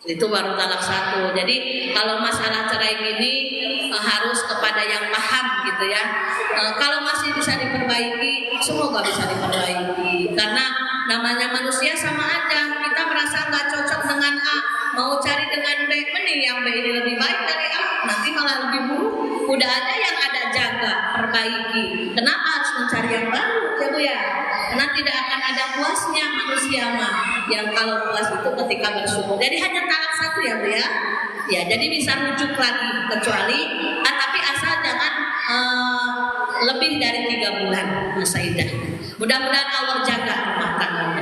itu baru talak 1. Jadi kalau masalah cerai gini harus kepada yang paham gitu ya. Kalau masih bisa diperbaiki, semoga bisa diperbaiki. Karena namanya manusia sama aja. Kita merasa nggak cocok dengan A, mau cari dengan B, mending yang B ini lebih baik dari A, nanti malah lebih buruk. Udah ada yang ada jaga, perbaiki. Kenapa harus mencari yang baru ya Bu ya? Karena tidak akan ada puasnya manusia mah. Yang kalau puas itu ketika bersyukur. Jadi hanya talak 1 ya Bu ya. Ya, jadi bisa rujuk lagi kecuali tapi asal jangan lebih dari 3 bulan masa iddah. Mudah-mudahan Allah jaga rumah tangganya.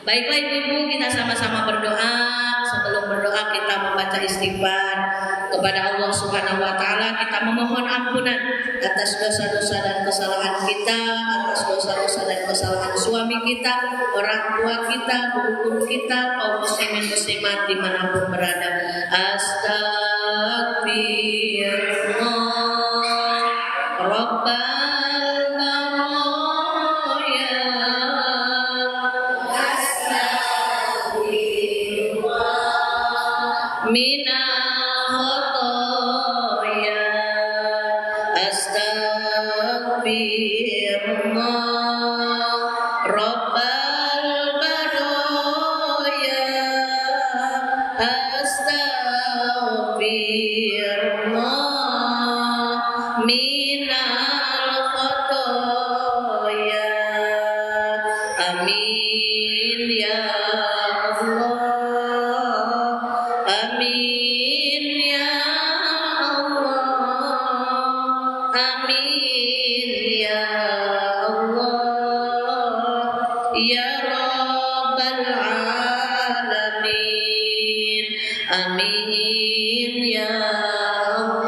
Baiklah ibu-ibu, kita sama-sama berdoa. Sebelum berdoa kita membaca istighfar kepada Allah Subhanahu wa Ta'ala. Kita memohon ampunan atas dosa-dosa dan kesalahan kita, atas dosa-dosa dan kesalahan suami kita, orang tua kita, guru kita, kaum muslimin muslimat dimanapun berada. Astagfirullah Rabbal baraya. Astagfirullah minal khotoya. Astagfirullah Rabbal baraya. astaghfirullah minal khotoya. Amin ya Allah, amin ya Allah, amin ya Allah, ya Rabbal alamin, amin ya Allah.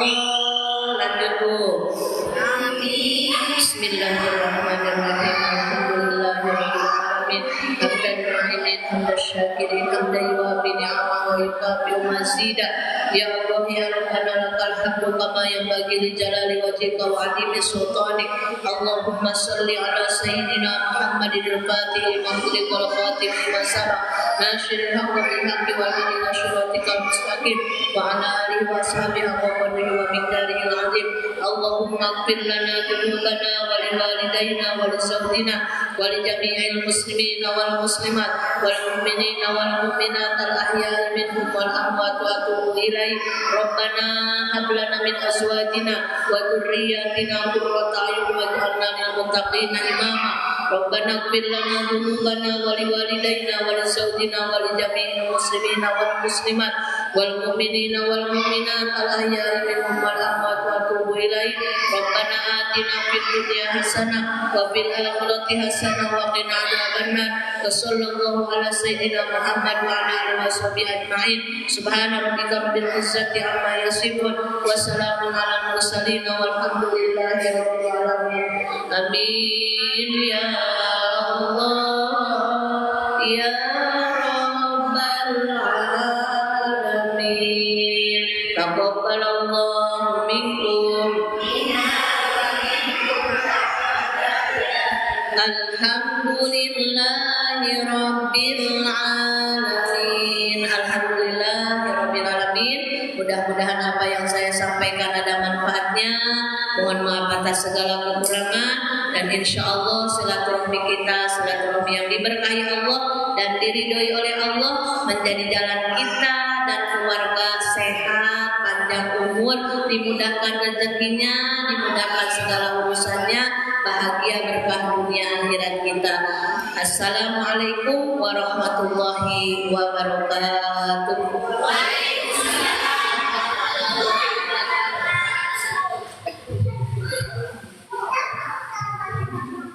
Lanjut Bu. Amin. Bismillahirrahmanirrahim. Alhamdulillahirabbil alamin. Hamdan rahimin hamdan syakirin hamdan yuwafi ni'amahu wa yukafi'u mazida. Ya Allah ya Rabbana lakal hamdu kama yanbaghi li jalali wajhika wa 'azimi sultanik. Allahumma shalli ala sayyidina Muhammadin al-Fatih lima ughliqa wal khatim lima sabaq nasyiril haqqi bil haqqi wal hadi ila siratikal mustaqim wa ala alihi wa ashabihi wa qadrihi wa miqdarihi al-'azim. Allahumma ighfir lana dhunubana wa li walidayna wa li zawjina wa li jami'il muslimina wal muslimat wal mu'minina wal mu'minat al-ahya'i minhum wal amwat wa atubu ilaih. Rabbana hab lana min azwajina wa dhurriyyatina qurrata a'yun waj'alna lil muttaqina imama. Rabbana ighfir lana dhunubana wa li walidayna wa li zawjina wa li jami'il muslimina wal muslimat wal mu'minina wal mu'minat al-ahya'i minhum wal amwat wa atubu ilaih. Rabbana atina fid dunya hasanah wa fil akhirati hasanah wa qina adzabannar. Wa sallallahu ala sayyidina Muhammad wa ala alihi washabihi ajma'in. Subhana rabbika rabbil izzati amma yasifun wa salamun alal mursalin walhamdulillahi rabbil alamin. Amin ya Allah ya Rabbal alamin. Taqabbalallahu minkum. Alhamdulillahi rabbil alamin. Alhamdulillahi rabbil alamin. Mudah-mudahan apa yang saya sampaikan ada manfaatnya. Mohon maaf atas segala kekurangan dan insya Allah silaturahmi kita, silaturahmi yang diberkahi Allah dan diridhoi oleh Allah, menjadi jalan kita dan keluarga sehat, panjang umur, dimudahkan rezekinya, dimudahkan segala urusannya, bahagia berkah dunia akhirat kita. Assalamualaikum warahmatullahi wabarakatuh.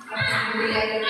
Alhamdulillah.